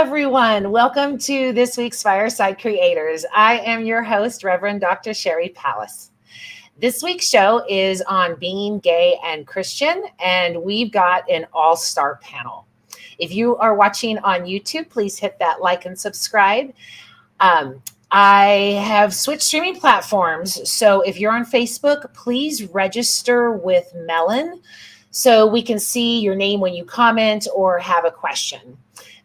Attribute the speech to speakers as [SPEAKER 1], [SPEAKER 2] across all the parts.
[SPEAKER 1] everyone. Welcome to this week's Fireside Creators. I am your host, Reverend Dr. Sherry Pallas. This week's show is on being gay and Christian, and we've got an all-star panel. If you are watching on YouTube, please hit that like and subscribe. I have switched streaming platforms, so if you're on Facebook, please register with Melon so we can see your name when you comment or have a question.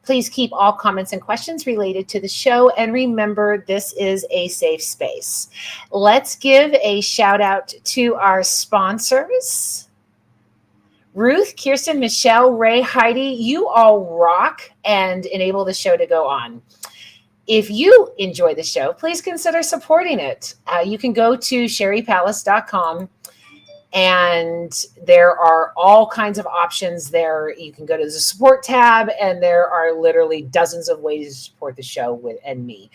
[SPEAKER 1] Please keep all comments and questions related to the show, and remember, this is a safe space. Let's give a shout out to our sponsors. Ruth, Kirsten, Michelle, Ray, Heidi, you all rock and enable the show to go on. If you enjoy the show, please consider supporting it. You can go to sherrypallas.com. And there are all kinds of options there. You can go to the support tab, and there are literally dozens of ways to support the show and me.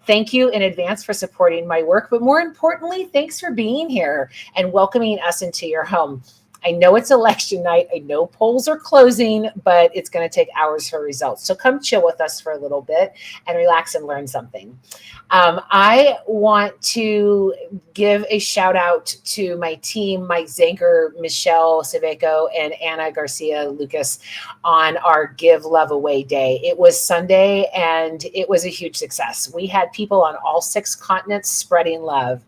[SPEAKER 1] Thank you in advance for supporting my work, but more importantly, thanks for being here and welcoming us into your home. I know it's election night. I know polls are closing, but it's going to take hours for results. So come chill with us for a little bit and relax and learn something. I want to give a shout out to my team, Mike Zanker, Michelle Civeco, and Anna Garcia Lucas on our Give Love Away Day. It was Sunday, and it was a huge success. We had people on all 6 continents spreading love.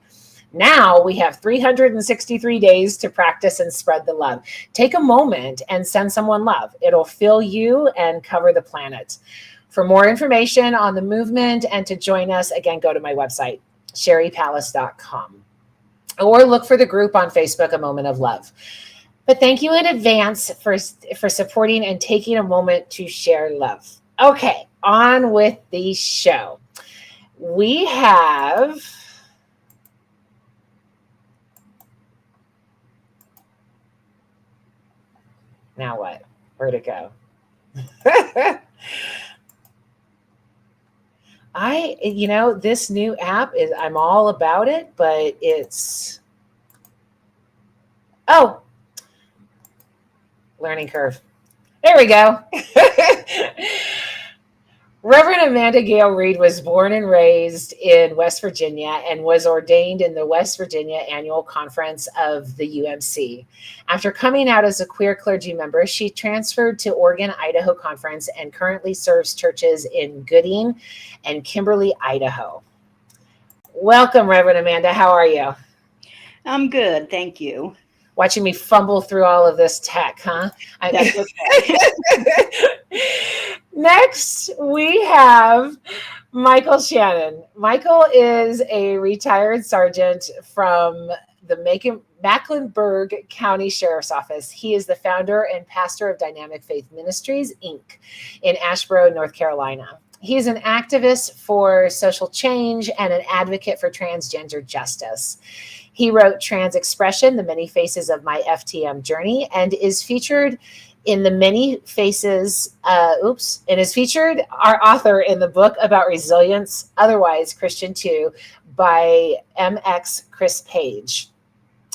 [SPEAKER 1] Now we have 363 days to practice and spread the love. Take a moment and send someone love. It'll fill you and cover the planet. For more information on the movement and to join us, again, go to my website, sherrypallas.com, or look for the group on Facebook, A Moment of Love. But thank you in advance for supporting and taking a moment to share love. Okay, on with the show. We have... Now what? Where'd it go? This new app I'm all about it, but learning curve. There we go. Reverend Amanda-Gayle Reed was born and raised in West Virginia and was ordained in the West Virginia Annual Conference of the UMC. After coming out as a queer clergy member, she transferred to Oregon-Idaho Conference and currently serves churches in Gooding and Kimberly, Idaho. Welcome, Reverend Amanda. How are you?
[SPEAKER 2] I'm good, thank you.
[SPEAKER 1] Watching me fumble through all of this tech, huh?
[SPEAKER 2] That's okay.
[SPEAKER 1] Next, we have Mykal Shannon. Mykal is a retired sergeant from the Mecklenburg County Sheriff's Office. He is the founder and pastor of Dynamic Faith Ministries, Inc. in Asheboro, North Carolina. He is an activist for social change and an advocate for transgender justice. He wrote Trans Expression, The Many Faces of My FTM Journey, and is featured in the Many Faces, and is featured our author in the book about resilience, Otherwise Christian Too, by MX Chris Page.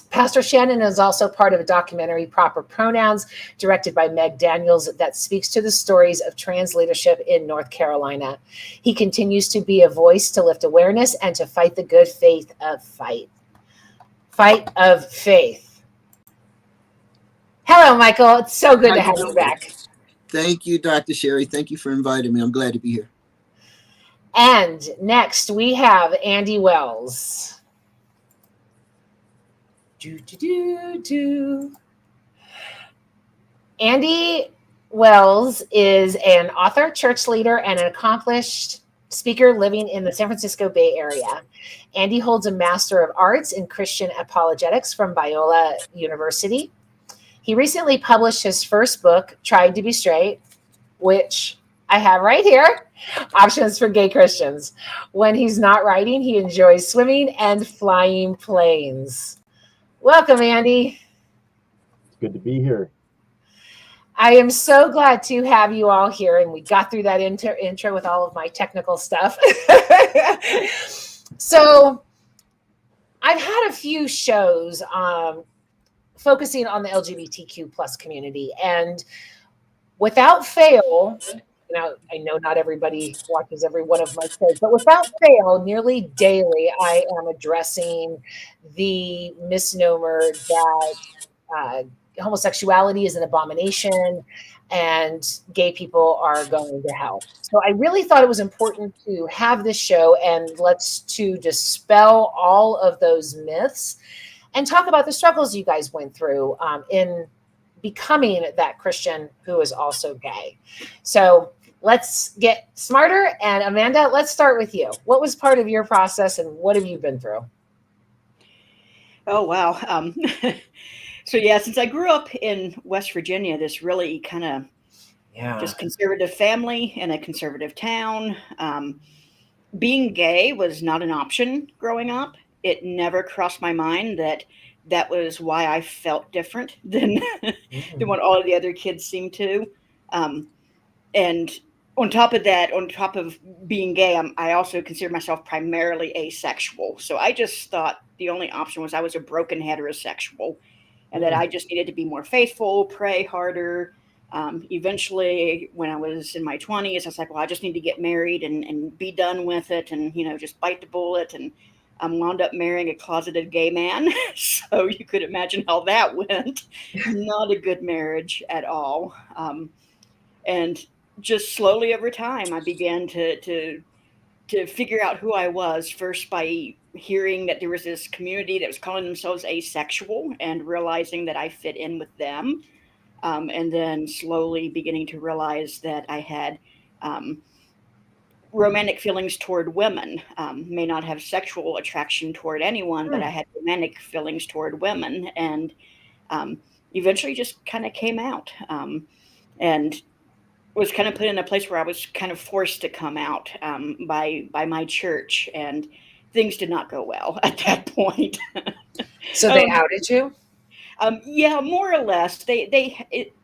[SPEAKER 1] Pastor Shannon is also part of a documentary, Proper Pronouns, directed by Meg Daniels, that speaks to the stories of trans leadership in North Carolina. He continues to be a voice to lift awareness and to fight the good faith of fight of faith. Hello, Mykal. It's so good to have you back.
[SPEAKER 3] Thank you, Dr. Sherry. Thank you for inviting me. I'm glad to be here.
[SPEAKER 1] And next, we have Andy Wells. Andy Wells is an author, church leader, and an accomplished speaker living in the San Francisco Bay Area. Andy holds a Master of Arts in Christian Apologetics from Biola University. He recently published his first book, Tried to Be Straight, which I have right here, Options for Gay Christians. When he's not writing, he enjoys swimming and flying planes. Welcome, Andy.
[SPEAKER 4] It's good to be here.
[SPEAKER 1] I am so glad to have you all here, and we got through that intro with all of my technical stuff. So I've had a few shows focusing on the LGBTQ plus community, and without fail, I know not everybody watches every one of my shows, but without fail, nearly daily, I am addressing the misnomer that homosexuality is an abomination and gay people are going to hell. So I really thought it was important to have this show and let's to dispel all of those myths and talk about the struggles you guys went through in becoming that Christian who is also gay. So let's get smarter. And Amanda, let's start with you. What was part of your process and what have you been through?
[SPEAKER 2] Oh, wow. So, yeah, since I grew up in West Virginia, this really kind of just conservative family in a conservative town. Being gay was not an option growing up. It never crossed my mind that was why I felt different than what all of the other kids seemed to. And on top of that, on top of being gay, I also consider myself primarily asexual. So I just thought the only option was I was a broken heterosexual and that I just needed to be more faithful, pray harder. Eventually, when I was in my 20s, I was like, well, I just need to get married and be done with it and, just bite the bullet. And wound up marrying a closeted gay man. So you could imagine how that went. Not a good marriage at all. And just slowly over time, I began to figure out who I was, first by hearing that there was this community that was calling themselves asexual and realizing that I fit in with them. And then slowly beginning to realize that I had romantic feelings toward women. May not have sexual attraction toward anyone, but I had romantic feelings toward women, and eventually just kind of came out and was kind of put in a place where I was kind of forced to come out by my church, and things did not go well at that point.
[SPEAKER 1] So they outed you?
[SPEAKER 2] Yeah, more or less.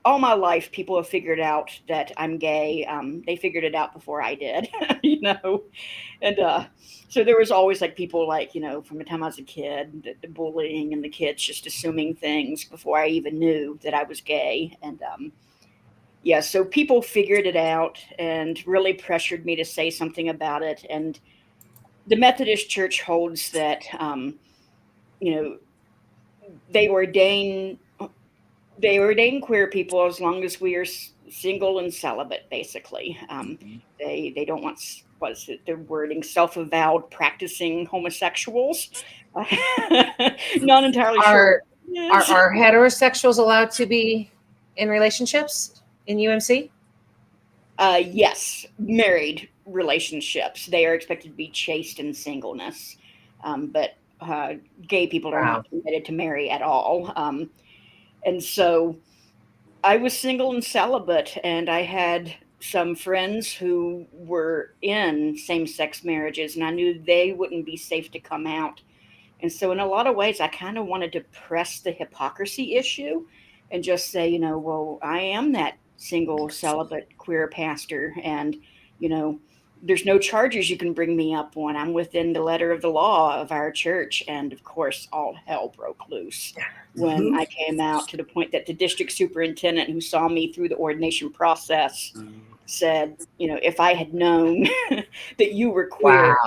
[SPEAKER 2] All my life, people have figured out that I'm gay. They figured it out before I did, and so there was always like people from the time I was a kid, the bullying and the kids just assuming things before I even knew that I was gay. And yeah, so people figured it out and really pressured me to say something about it. And the Methodist Church holds that, they ordain queer people as long as we are single and celibate, basically. They don't want, what is it, the wording, self-avowed practicing homosexuals. Not entirely sure.
[SPEAKER 1] Are heterosexuals allowed to be in relationships in UMC?
[SPEAKER 2] Yes, married relationships. They are expected to be chaste in singleness. But gay people are not permitted to marry at all. And so I was single and celibate, and I had some friends who were in same-sex marriages, and I knew they wouldn't be safe to come out. And so in a lot of ways, I kind of wanted to press the hypocrisy issue and just say, well, I am that single, celibate, queer pastor, and, there's no charges you can bring me up on. I'm within the letter of the law of our church. And of course, all hell broke loose when I came out, to the point that the district superintendent, who saw me through the ordination process, said, if I had known that you were queer,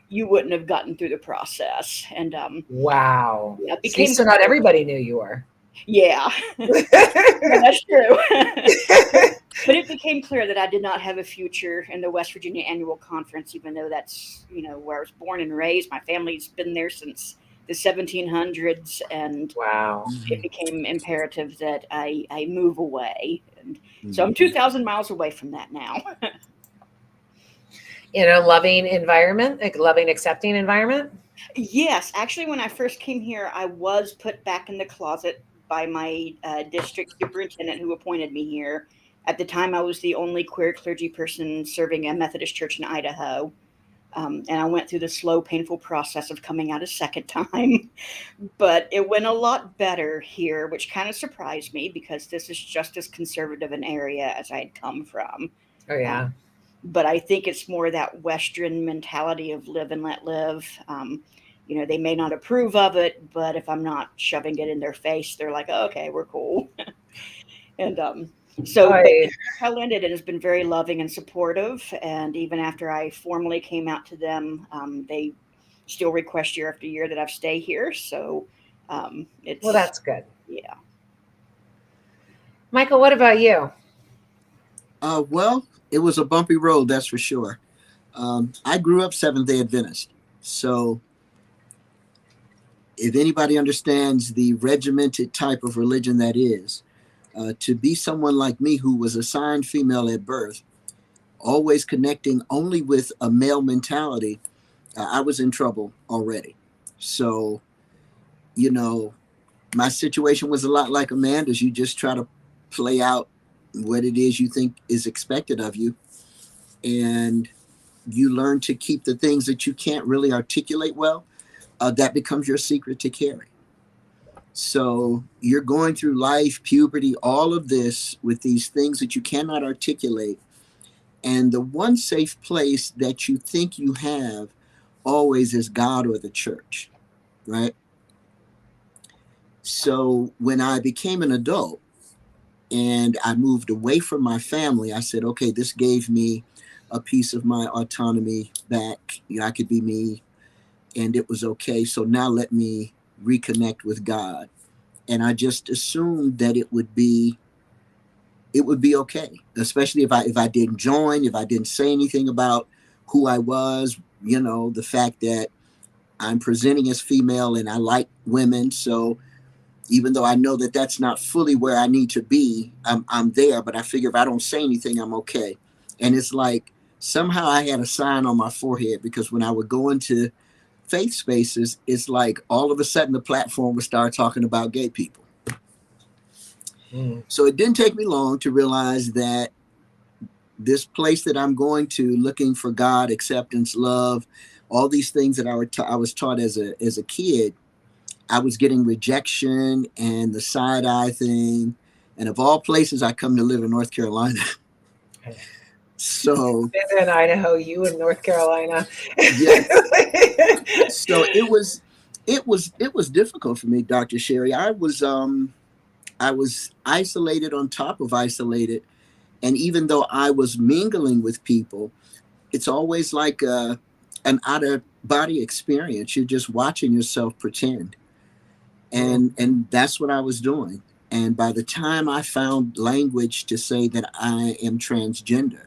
[SPEAKER 2] you wouldn't have gotten through the process. And
[SPEAKER 1] wow.
[SPEAKER 2] Yeah, became
[SPEAKER 1] so not everybody knew you were.
[SPEAKER 2] Yeah, that's true. But it became clear that I did not have a future in the West Virginia Annual Conference, even though that's, where I was born and raised. My family's been there since the 1700s, and it became imperative that I move away. And so I'm 2,000 miles away from that now.
[SPEAKER 1] In a loving environment, like loving, accepting environment?
[SPEAKER 2] Yes, actually, when I first came here, I was put back in the closet by my district superintendent, who appointed me here. At the time, I was the only queer clergy person serving a Methodist church in Idaho. And I went through the slow, painful process of coming out a second time. But it went a lot better here, which kind of surprised me, because this is just as conservative an area as I had come from.
[SPEAKER 1] Oh, yeah.
[SPEAKER 2] But I think it's more that Western mentality of live and let live. They may not approve of it, but if I'm not shoving it in their face, they're like, oh, okay, we're cool. And So, but Mykal ended and has been very loving and supportive. And even after I formally came out to them, they still request year after year that I stay here. So it's...
[SPEAKER 1] Well, that's good.
[SPEAKER 2] Yeah.
[SPEAKER 1] Mykal, what about you?
[SPEAKER 3] Well, it was a bumpy road, that's for sure. I grew up Seventh-day Adventist. So if anybody understands the regimented type of religion that is, to be someone like me who was assigned female at birth, always connecting only with a male mentality, I was in trouble already. So, you know, my situation was a lot like Amanda's. You just try to play out what it is you think is expected of you. And you learn to keep the things that you can't really articulate well. That becomes your secret to carry. So you're going through life, puberty, all of this with these things that you cannot articulate. And the one safe place that you think you have always is God or the church, right? So when I became an adult and I moved away from my family, I said, okay, this gave me a piece of my autonomy back. You know, I could be me and it was okay. So now let me reconnect with God. And I just assumed that it would be okay, especially if I didn't join, if I didn't say anything about who I was, you know, the fact that I'm presenting as female and I like women. So even though I know that that's not fully where I need to be, I'm there, but I figure if I don't say anything, I'm okay. And it's like somehow I had a sign on my forehead, because when I would go into faith spaces, it's like all of a sudden the platform would start talking about gay people. So it didn't take me long to realize that this place that I'm going to, looking for God, acceptance, love, all these things that I was taught as a kid, I was getting rejection and the side eye thing. And of all places, I come to live in North Carolina. So
[SPEAKER 1] in Idaho, you in North Carolina.
[SPEAKER 3] Yeah. So it was difficult for me, Dr. Sherry. I was isolated on top of isolated. And even though I was mingling with people, it's always like an out of body experience. You're just watching yourself pretend. And that's what I was doing. And by the time I found language to say that I am transgender,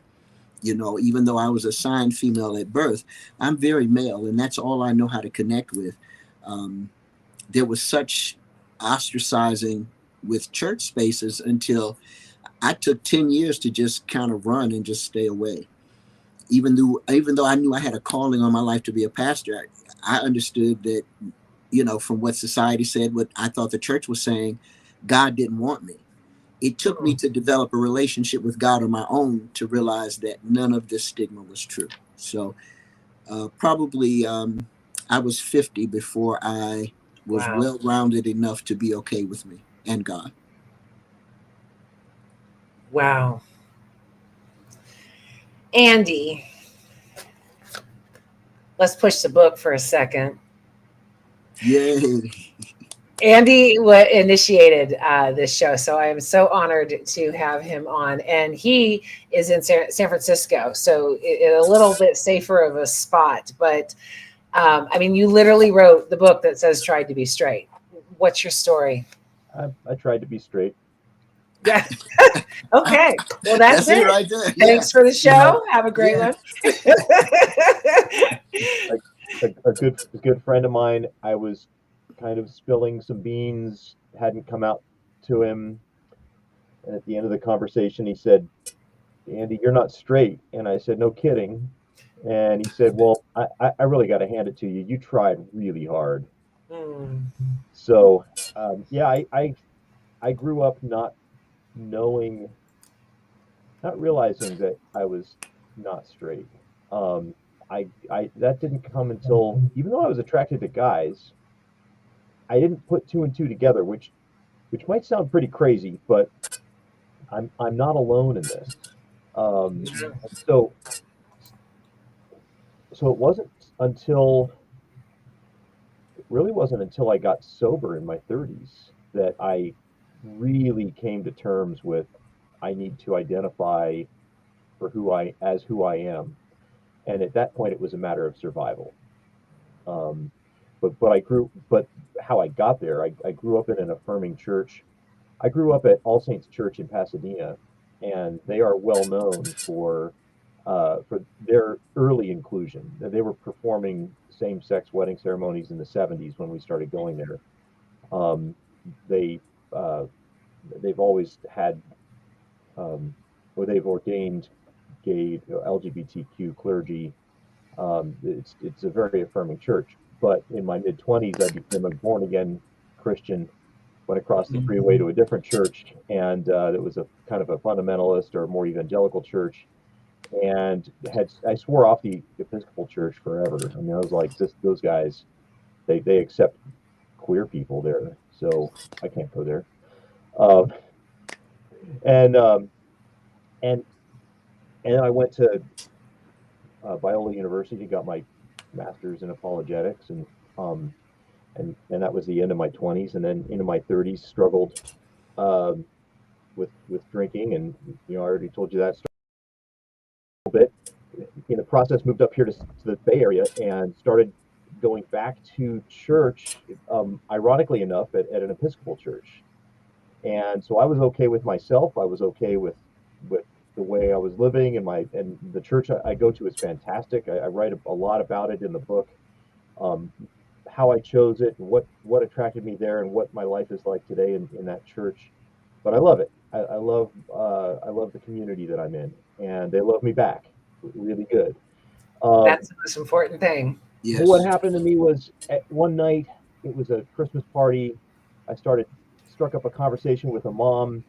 [SPEAKER 3] you know, even though I was assigned female at birth, I'm very male, and that's all I know how to connect with. There was such ostracizing with church spaces until I took 10 years to just kind of run and just stay away. Even though I knew I had a calling on my life to be a pastor, I understood that, you know, from what society said, what I thought the church was saying, God didn't want me. It took me to develop a relationship with God on my own to realize that none of this stigma was true. So probably I was 50 before I was well-rounded enough to be okay with me and God.
[SPEAKER 1] Wow. Andy, let's push the book for a second.
[SPEAKER 3] Yay.
[SPEAKER 1] Andy initiated this show, so I am so honored to have him on. And he is in San Francisco, so a little bit safer of a spot. But I mean, you literally wrote the book that says "Tried to be straight." What's your story?
[SPEAKER 4] I tried to be straight.
[SPEAKER 1] Yeah. Okay. Well, that's it.
[SPEAKER 3] Right there.
[SPEAKER 1] Thanks for the show. Have a great one.
[SPEAKER 4] A good friend of mine, I was kind of spilling some beans, hadn't come out to him. And at the end of the conversation, he said, "Andy, you're not straight." And I said, "No kidding." And he said, "Well, I really got to hand it to you. You tried really hard." So, yeah, I grew up not realizing that I was not straight. That didn't come until, even though I was attracted to guys, I didn't put two and two together, which might sound pretty crazy, but I'm not alone in this. So it really wasn't until I got sober in my 30s that I really came to terms with I need to identify for who I am. And at that point, it was a matter of survival. But how I got there, I grew up in an affirming church. I grew up at All Saints Church in Pasadena, and they are well known for their early inclusion. They were performing same-sex wedding ceremonies in the 70s when we started going there. They've always had, or they've ordained gay, LGBTQ clergy. It's a very affirming church. But in my mid-20s, I became a born-again Christian, went across the freeway to a different church, and it was a kind of a fundamentalist or more evangelical church, and I swore off the Episcopal Church forever. I mean, I was like, those guys, they accept queer people there, so I can't go there. And then I went to Biola University, got my master's in apologetics, and that was the end of my 20s. And then into my 30s, struggled with drinking, and I already told you that story a little bit. In the process, moved up here to the Bay Area and started going back to church, ironically enough, at an Episcopal church. And so I was okay with myself. I was okay with the way I was living, and the church I go to is fantastic. I write a lot about it in the book, how I chose it, and what attracted me there, and what my life is like today in that church. But I love it. I love the community that I'm in, and they love me back really good.
[SPEAKER 1] That's the most important thing.
[SPEAKER 3] Yes.
[SPEAKER 4] What happened to me was one night, it was a Christmas party. I struck up a conversation with a mom.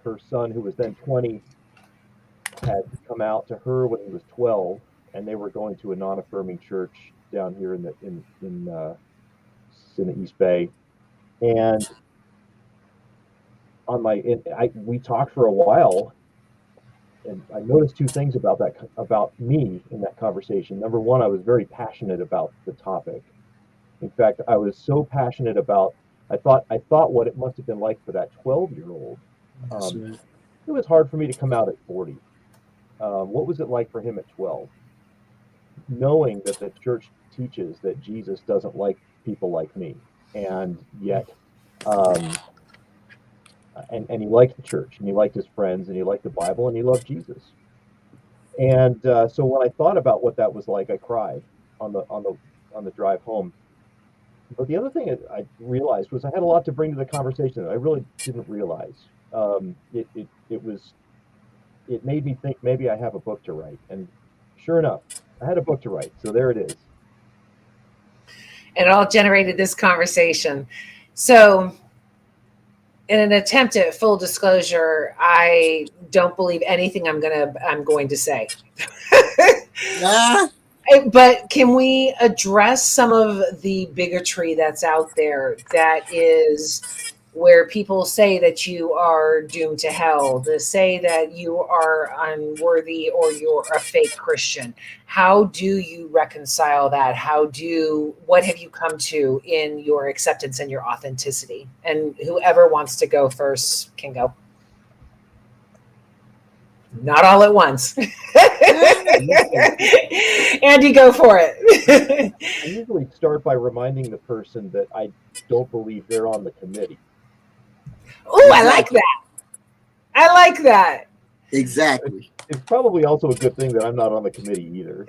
[SPEAKER 4] Her son, who was then 20, had come out to her when he was 12, and they were going to a non-affirming church down here in the East Bay. And we talked for a while, and I noticed two things about me in that conversation. Number one, I was very passionate about the topic. In fact, I was so passionate about. I thought what it must have been like for that 12-year-old.
[SPEAKER 3] Right.
[SPEAKER 4] It was hard for me to come out at 40. What was it like for him at 12? Knowing that the church teaches that Jesus doesn't like people like me, and yet, and he liked the church, and he liked his friends, and he liked the Bible, and he loved Jesus. And so when I thought about what that was like, I cried on the drive home. But the other thing I realized was I had a lot to bring to the conversation that I really didn't realize. It made me think maybe I have a book to write, and sure enough, I had a book to write. So there it is.
[SPEAKER 1] And it all generated this conversation. So, in an attempt at full disclosure, I don't believe anything I'm going to say. But can we address some of the bigotry that's out there, that is where people say that you are doomed to hell, to say that you are unworthy or you're a fake Christian? How do you reconcile that? What have you come to in your acceptance and your authenticity? And whoever wants to go first can go. Not all at once. Andy, go for it.
[SPEAKER 4] I usually start by reminding the person that I don't believe they're on the committee.
[SPEAKER 1] Oh, I like that. I like that.
[SPEAKER 3] Exactly.
[SPEAKER 4] It's probably also a good thing that I'm not on the committee either.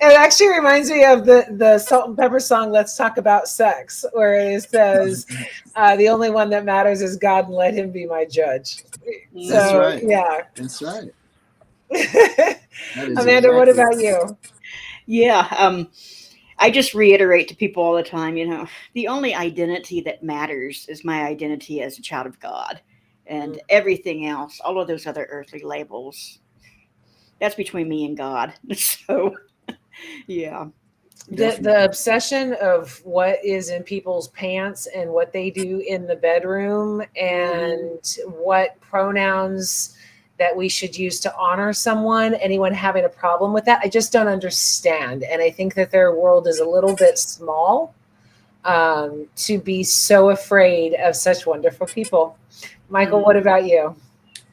[SPEAKER 1] It actually reminds me of the Salt and Pepper song, Let's Talk About Sex, where it says, the only one that matters is God, and let him be my judge.
[SPEAKER 3] That's right.
[SPEAKER 1] Yeah.
[SPEAKER 3] That's right.
[SPEAKER 1] Amanda, what about you?
[SPEAKER 2] Yeah. I just reiterate to people all the time, the only identity that matters is my identity as a child of God. And everything else, all of those other earthly labels, that's between me and God. So, yeah.
[SPEAKER 1] The obsession of what is in people's pants and what they do in the bedroom, and what pronouns that we should use to honor someone, anyone having a problem with that, I just don't understand. And I think that their world is a little bit small to be so afraid of such wonderful people. Mykal, what about you?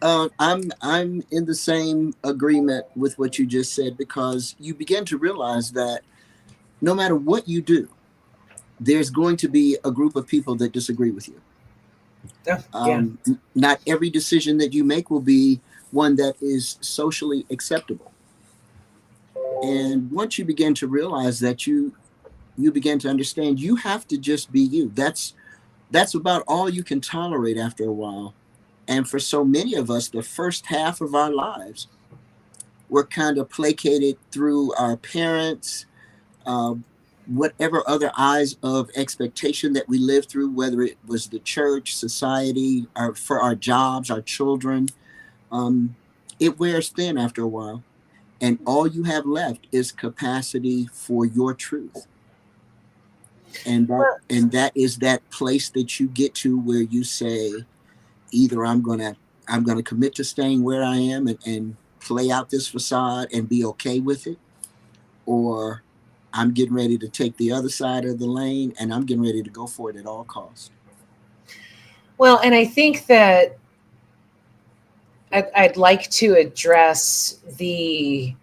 [SPEAKER 3] I'm in the same agreement with what you just said, because you begin to realize that no matter what you do, there's going to be a group of people that disagree with you. Not every decision that you make will be one that is socially acceptable. And once you begin to realize that, you begin to understand you have to just be you. That's about all you can tolerate after a while. And for so many of us, the first half of our lives, we're kind of placated through our parents, whatever other eyes of expectation that we lived through, whether it was the church, society, for our jobs, our children. It wears thin after a while. And all you have left is capacity for your truth. And that is that place that you get to where you say, either I'm gonna commit to staying where I am and play out this facade and be okay with it, or I'm getting ready to take the other side of the lane and I'm getting ready to go for it at all costs.
[SPEAKER 1] Well, and I think that I'd like to address we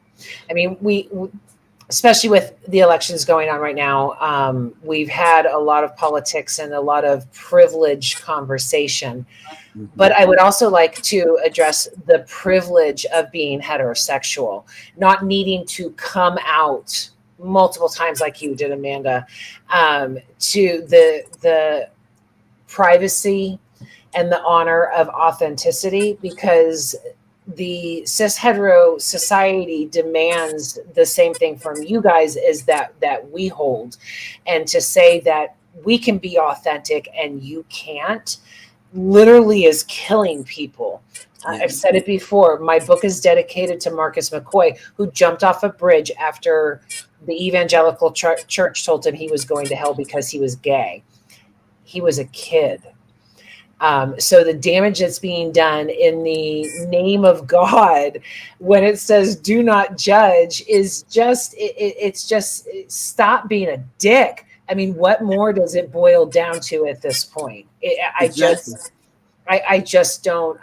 [SPEAKER 1] especially with the elections going on right now, we've had a lot of politics and a lot of privilege conversation. Mm-hmm. But I would also like to address the privilege of being heterosexual, not needing to come out multiple times like you did, Amanda, to the privacy and the honor of authenticity, because the cis hetero society demands the same thing from you guys as that we hold. And to say that we can be authentic and you can't literally is killing people. I've said it before. My book is dedicated to Marcus McCoy, who jumped off a bridge after the evangelical church told him he was going to hell because he was gay. He was a kid. So the damage that's being done in the name of God, when it says "do not judge," is just it's just stop being a dick. I mean, what more does it boil down to at this point? I just don't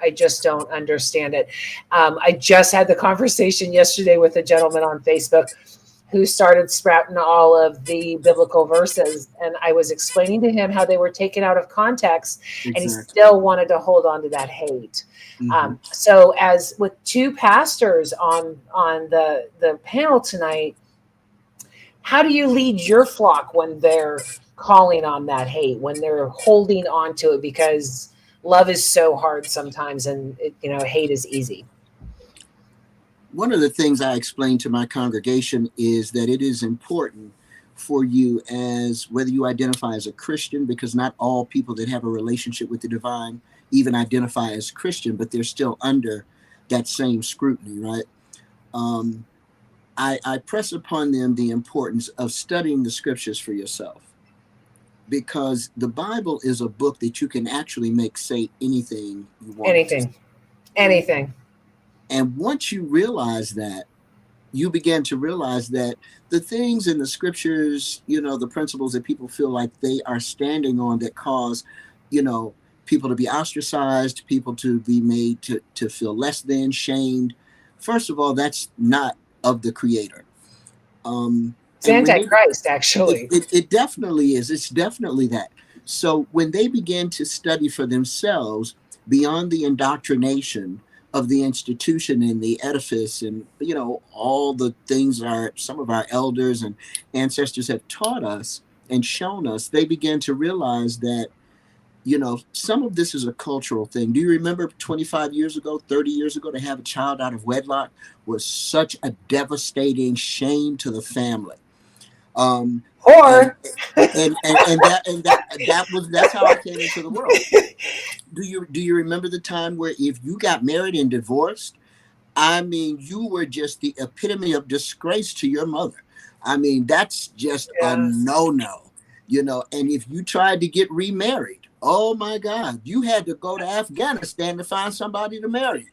[SPEAKER 1] understand it. I just had the conversation yesterday with a gentleman on Facebook who started sprouting all of the biblical verses. And I was explaining to him how they were taken out of context, and he still wanted to hold on to that hate. Mm-hmm. So as with two pastors on the panel tonight, how do you lead your flock when they're calling on that hate, when they're holding on to it? Because love is so hard sometimes, and hate is easy.
[SPEAKER 3] One of the things I explain to my congregation is that it is important for you, as whether you identify as a Christian, because not all people that have a relationship with the divine even identify as Christian, but they're still under that same scrutiny, right? I press upon them the importance of studying the scriptures for yourself, because the Bible is a book that you can actually make say anything you want.
[SPEAKER 1] Anything.
[SPEAKER 3] And once you realize that, you begin to realize that the things in the scriptures, the principles that people feel like they are standing on that cause, people to be ostracized, people to be made to feel less than, shamed. First of all, that's not of the Creator.
[SPEAKER 1] It's Antichrist, actually.
[SPEAKER 3] It definitely is. It's definitely that. So when they begin to study for themselves beyond the indoctrination of the institution and the edifice and, all the things some of our elders and ancestors have taught us and shown us, they begin to realize that, some of this is a cultural thing. Do you remember 25 years ago, 30 years ago, to have a child out of wedlock was such a devastating shame to the family. That's how I came into the world. Do you remember the time where if you got married and divorced, you were just the epitome of disgrace to your mother. That's just a no-no, and if you tried to get remarried, oh my God, you had to go to Afghanistan to find somebody to marry.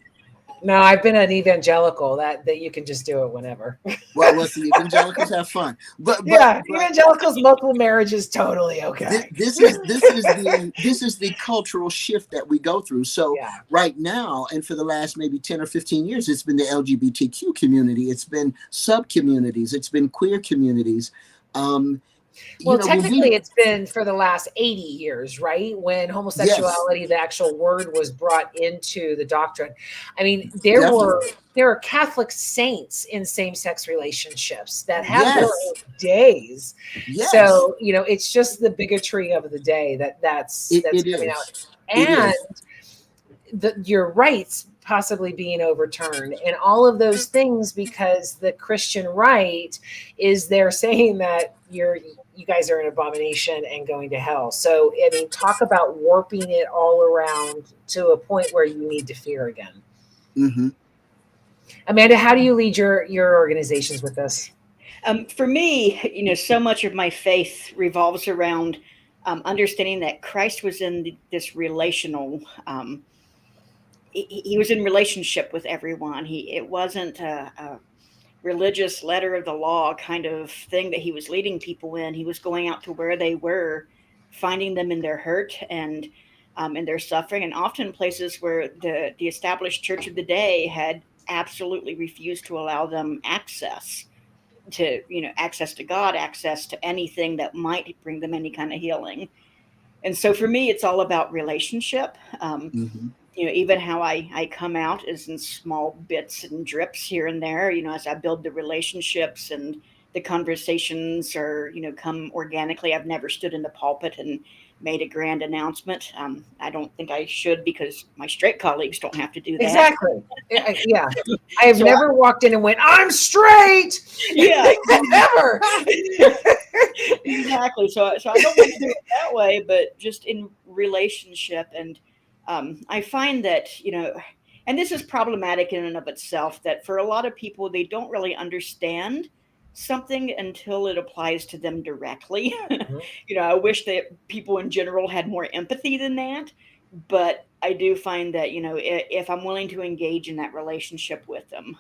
[SPEAKER 1] No, I've been an evangelical that you can just do it whenever.
[SPEAKER 3] Well, the evangelicals have fun, but
[SPEAKER 1] evangelicals, multiple marriages, totally okay.
[SPEAKER 3] This is the cultural shift that we go through. So right now, and for the last maybe 10 or 15 years, it's been the LGBTQ community. It's been sub communities. It's been queer communities.
[SPEAKER 1] Well, technically, it's been for the last 80 years, right? When homosexuality, the actual word, was brought into the doctrine. I mean, there are Catholic saints in same-sex relationships that have their own days. Yes. So, it's just the bigotry of the day that's coming out. And your rights possibly being overturned and all of those things, because the Christian right is there saying that you guys are an abomination and going to hell. So, I mean, talk about warping it all around to a point where you need to fear again.
[SPEAKER 3] Mm-hmm.
[SPEAKER 1] Amanda, how do you lead your organizations with this?
[SPEAKER 2] For me, so much of my faith revolves around understanding that Christ was in this relational. He was in relationship with everyone. It wasn't a religious letter of the law kind of thing that he was leading people in. He was going out to where they were, finding them in their hurt and in their suffering, and often places where the established church of the day had absolutely refused to allow them access to God, access to anything that might bring them any kind of healing. And so for me, it's all about relationship. Even how I come out is in small bits and drips here and there, as I build the relationships and the conversations are, come organically. I've never stood in the pulpit and made a grand announcement. I don't think I should, because my straight colleagues don't have to do that.
[SPEAKER 1] Exactly. Yeah. I have never walked in and went, I'm straight.
[SPEAKER 2] Yeah.
[SPEAKER 1] Never.
[SPEAKER 2] Exactly. So I don't want to do it that way, but just in relationship. And I find that, and this is problematic in and of itself, that for a lot of people, they don't really understand something until it applies to them directly. Mm-hmm. I wish that people in general had more empathy than that, but I do find that, if I'm willing to engage in that relationship with them,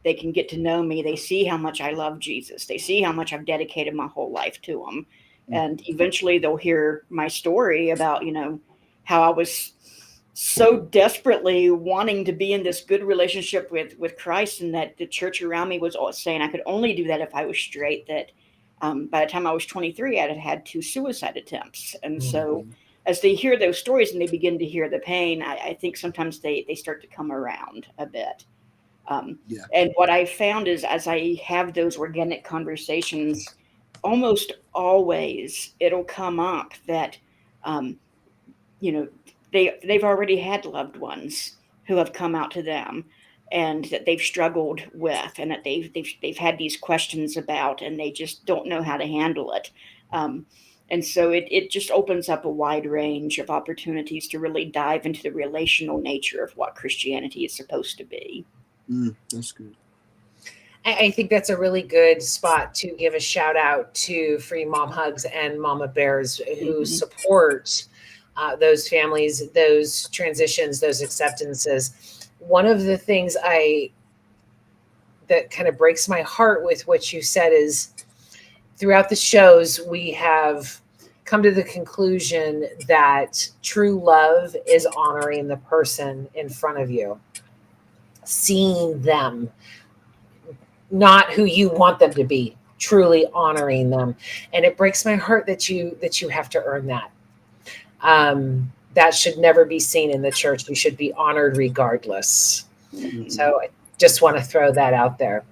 [SPEAKER 2] they can get to know me. They see how much I love Jesus. They see how much I've dedicated my whole life to him. Mm-hmm. And eventually they'll hear my story about, how I was so desperately wanting to be in this good relationship with Christ, and that the church around me was saying I could only do that if I was straight, that by the time I was 23, I had 2 suicide attempts. And so as they hear those stories and they begin to hear the pain, I think sometimes they start to come around a bit. And what I found is, as I have those organic conversations, almost always it'll come up that, they've already had loved ones who have come out to them and that they've struggled with, and that they've had these questions about, and they just don't know how to handle it. And so it just opens up a wide range of opportunities to really dive into the relational nature of what Christianity is supposed to be.
[SPEAKER 3] That's good.
[SPEAKER 1] I think that's a really good spot to give a shout out to Free Mom Hugs and Mama Bears, who support those families, those transitions, those acceptances. One of the things that kind of breaks my heart with what you said is, throughout the shows, we have come to the conclusion that true love is honoring the person in front of you, seeing them, not who you want them to be, truly honoring them. And it breaks my heart that you have to earn that. That should never be seen in the church. You should be honored regardless. Mm-hmm. So I just want to throw that out there.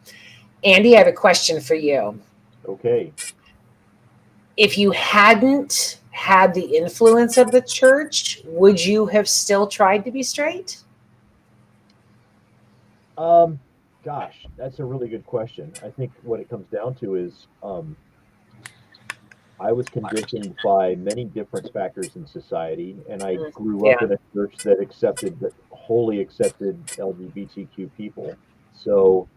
[SPEAKER 1] Andy, I have a question for you.
[SPEAKER 4] Okay.
[SPEAKER 1] If you hadn't had the influence of the church, would you have still tried to be straight?
[SPEAKER 4] Gosh, that's a really good question. I think what it comes down to is, I was conditioned by many different factors in society, and I grew up in a church that wholly accepted LGBTQ people. So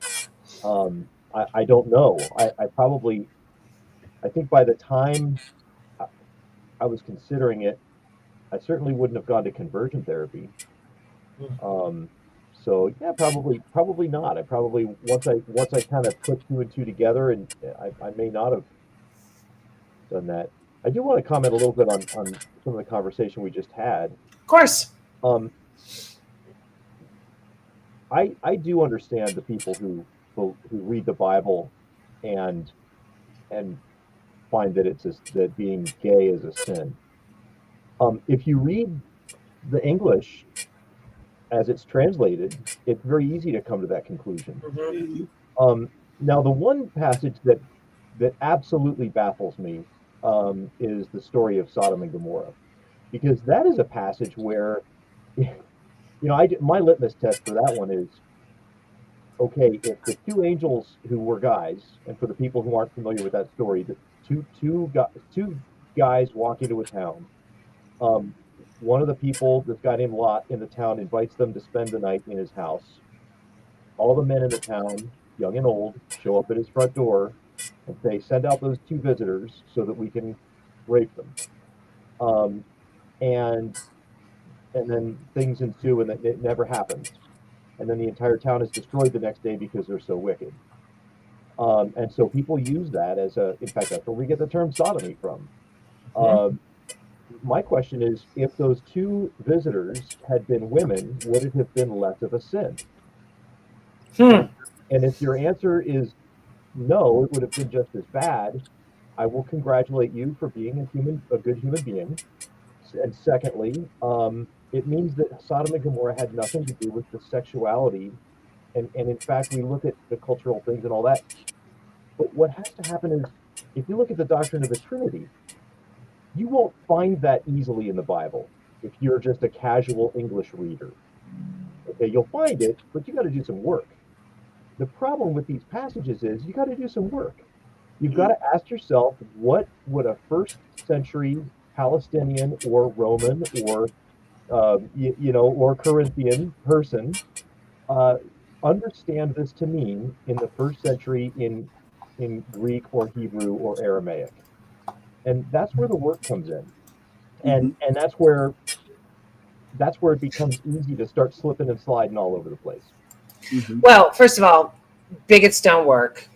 [SPEAKER 4] I don't know. I think by the time I was considering it, I certainly wouldn't have gone to conversion therapy. so yeah, probably not. I probably once I kind of put two and two together, and I may not have done that. I do want to comment a little bit on some of the conversation we just had.
[SPEAKER 1] Of course.
[SPEAKER 4] I do understand the people who read the Bible and find that that being gay is a sin. If you read the English as it's translated, it's very easy to come to that conclusion.
[SPEAKER 1] Mm-hmm.
[SPEAKER 4] Now, the one passage that absolutely baffles me is the story of Sodom and Gomorrah, because that is a passage where, my litmus test for that one is, okay, if the two angels who were guys, and for the people who aren't familiar with that story, the two guys walk into a town. One of the people, this guy named Lot in the town, invites them to spend the night in his house. All the men in the town, young and old, show up at his front door and say, send out those two visitors so that we can rape them. And then things ensue, and it never happens. And then the entire town is destroyed the next day because they're so wicked. And so people use that in fact, that's where we get the term sodomy from. My question is, if those two visitors had been women, would it have been less of a sin? And if your answer is no, it would have been just as bad, I will congratulate you for being a good human being. And secondly, it means that Sodom and Gomorrah had nothing to do with the sexuality. And in fact, we look at the cultural things and all that. But what has to happen is, if you look at the doctrine of the Trinity, you won't find that easily in the Bible if you're just a casual English reader. Okay, you'll find it, but you got to do some work. The problem with these passages is you got to do some work. You've got to ask yourself, what would a first century Palestinian or Roman or or Corinthian person understand this to mean in the first century in Greek or Hebrew or Aramaic? And that's where the work comes in. And that's where it becomes easy to start slipping and sliding all over the place.
[SPEAKER 1] Well, first of all, bigots don't work.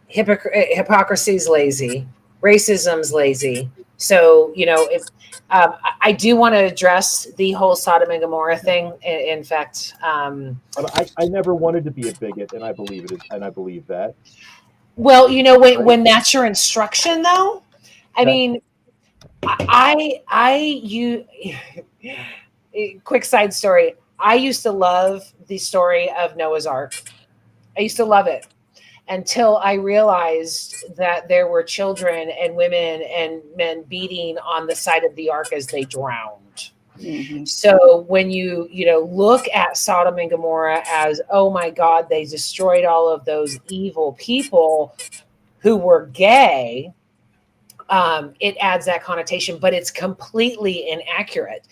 [SPEAKER 1] Hypocrisy's lazy. Racism's lazy. So, if I do want to address the whole Sodom and Gomorrah thing. In fact,
[SPEAKER 4] I never wanted to be a bigot, and I believe it, and I believe that.
[SPEAKER 1] Well, when that's your instruction, though, quick side story. I used to love the story of Noah's Ark. I used to love it until I realized that there were children and women and men beating on the side of the ark as they drowned. So when you look at Sodom and Gomorrah as, oh my God, they destroyed all of those evil people who were gay, it adds that connotation, but it's completely inaccurate.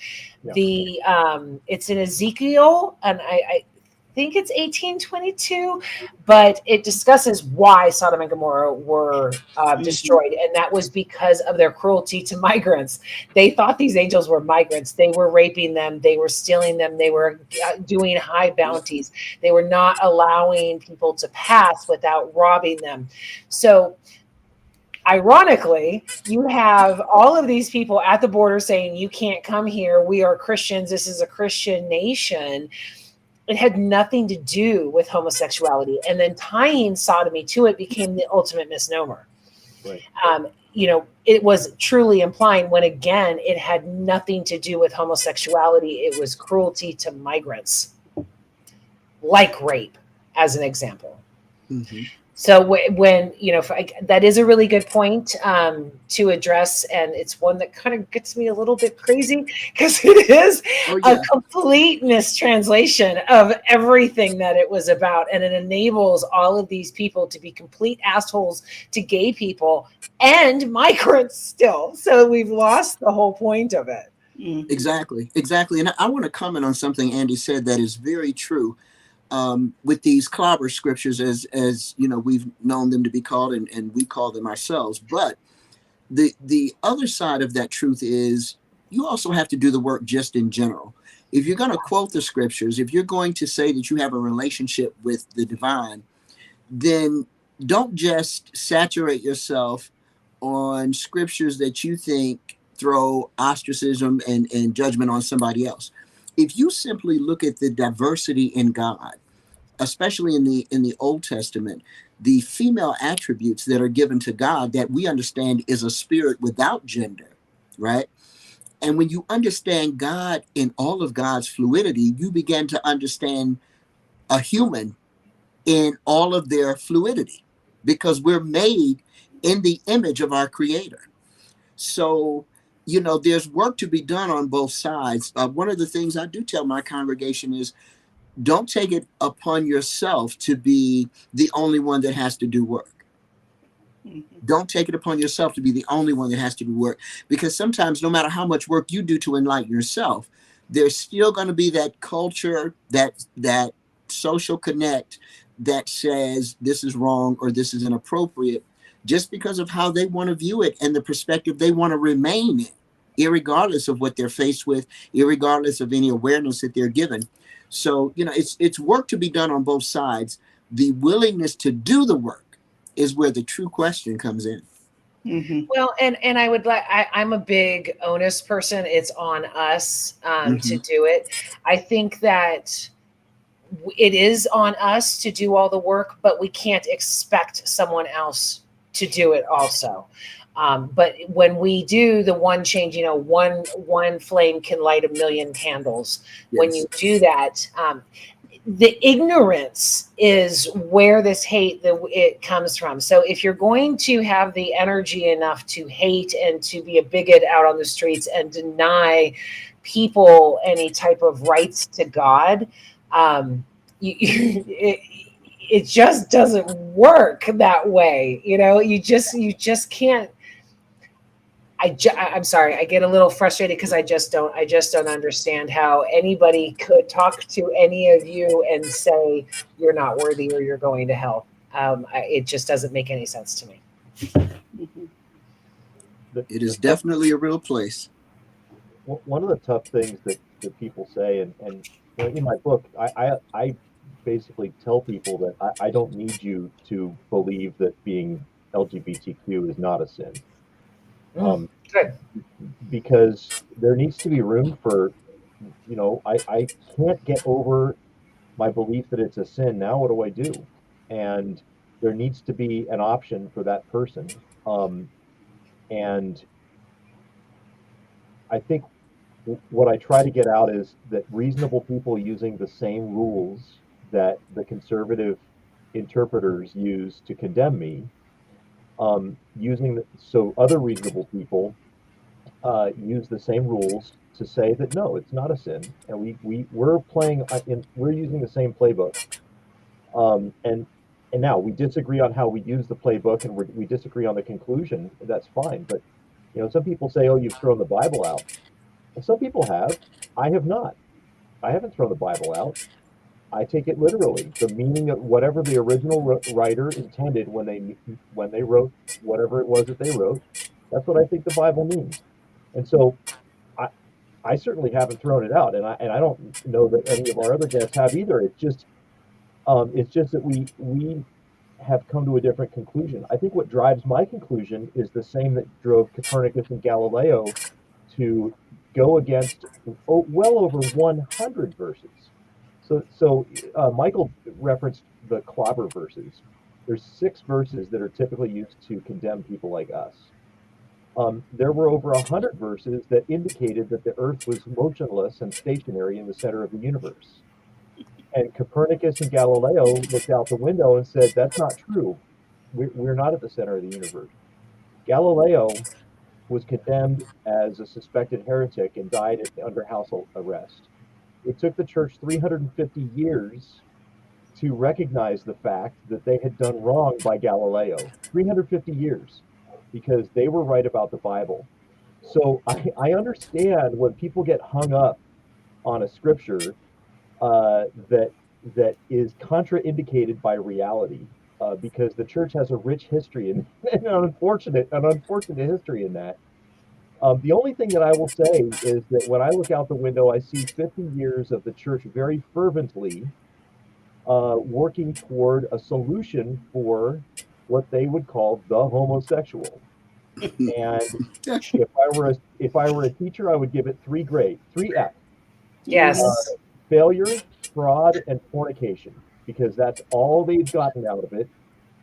[SPEAKER 1] Yeah. It's in Ezekiel, and I think it's 1822, but it discusses why Sodom and Gomorrah were destroyed, and that was because of their cruelty to migrants. They thought these angels were migrants. They were raping them. They were stealing them. They were doing high bounties. They were not allowing people to pass without robbing them. So ironically, you have all of these people at the border saying, you can't come here. We are Christians. This is a Christian nation. It had nothing to do with homosexuality. And then tying sodomy to it became the ultimate misnomer.
[SPEAKER 4] Right.
[SPEAKER 1] It was truly implying when, again, it had nothing to do with homosexuality. It was cruelty to migrants, like rape, as an example. So when that is a really good point to address, and it's one that kind of gets me a little bit crazy because it is a complete mistranslation of everything that it was about, and it enables all of these people to be complete assholes to gay people and migrants still. So we've lost the whole point of it.
[SPEAKER 3] Exactly. And I want to comment on something Andy said that is very true. With these clobber scriptures, as we've known them to be called, and we call them ourselves. But the other side of that truth is you also have to do the work just in general. If you're going to quote the scriptures, if you're going to say that you have a relationship with the divine, then don't just saturate yourself on scriptures that you think throw ostracism and judgment on somebody else. If you simply look at the diversity in God, especially in the Old Testament, the female attributes that are given to God that we understand is a spirit without gender, right? And when you understand God in all of God's fluidity, you begin to understand a human in all of their fluidity, because we're made in the image of our Creator. So, there's work to be done on both sides. One of the things I do tell my congregation is, don't take it upon yourself to be the only one that has to do work. Don't take it upon yourself to be the only one that has to do work, because sometimes no matter how much work you do to enlighten yourself, there's still going to be that culture, that social connect that says this is wrong or this is inappropriate, just because of how they want to view it and the perspective they want to remain in, irregardless of what they're faced with, irregardless of any awareness that they're given. So, it's work to be done on both sides. The willingness to do the work is where the true question comes in.
[SPEAKER 1] Mm-hmm. Well, and I would I'm a big onus person. It's on us to do it. I think that it is on us to do all the work, but we can't expect someone else to do it also. But when we do the one change, one flame can light a million candles. Yes. When you do that, the ignorance is where this hate it comes from. So if you're going to have the energy enough to hate and to be a bigot out on the streets and deny people any type of rights to God, it just doesn't work that way. You just can't. I'm sorry. I get a little frustrated because I just don't understand how anybody could talk to any of you and say you're not worthy or you're going to hell. It just doesn't make any sense to me.
[SPEAKER 3] It is definitely a real place.
[SPEAKER 4] One of the tough things that people say, and in my book, I basically tell people that I don't need you to believe that being LGBTQ is not a sin.
[SPEAKER 1] Good.
[SPEAKER 4] Because there needs to be room for, I can't get over my belief that it's a sin. Now what do I do? And there needs to be an option for that person. And I think what I try to get out is that reasonable people using the same rules that the conservative interpreters use to condemn me, so other reasonable people use the same rules to say that no, it's not a sin, and we're using the same playbook, and now we disagree on how we use the playbook, and we disagree on the conclusion. That's fine, but some people say, oh, you've thrown the Bible out. And some people have. I have not. I haven't thrown the Bible out. I take it literally. The meaning of whatever the original writer intended when they wrote whatever it was that they wrote, that's what I think the Bible means. And so I certainly haven't thrown it out, and I don't know that any of our other guests have either. It's just that we have come to a different conclusion. I think what drives my conclusion is the same that drove Copernicus and Galileo to go against well over 100 verses. So Mykal referenced the clobber verses. There's 6 verses that are typically used to condemn people like us. There were over 100 verses that indicated that the earth was motionless and stationary in the center of the universe. And Copernicus and Galileo looked out the window and said, that's not true. We're not at the center of the universe. Galileo was condemned as a suspected heretic and died under house arrest. It took the church 350 years to recognize the fact that they had done wrong by Galileo. 350 years, because they were right about the Bible. So I understand when people get hung up on a scripture that is contraindicated by reality, because the church has a rich history and an unfortunate history in that. The only thing that I will say is that when I look out the window, I see 50 years of the church very fervently working toward a solution for what they would call the homosexual. And if I were a teacher, I would give it 3 grades, 3 F.
[SPEAKER 1] Yes.
[SPEAKER 4] Failure, fraud, and fornication, because that's all they've gotten out of it.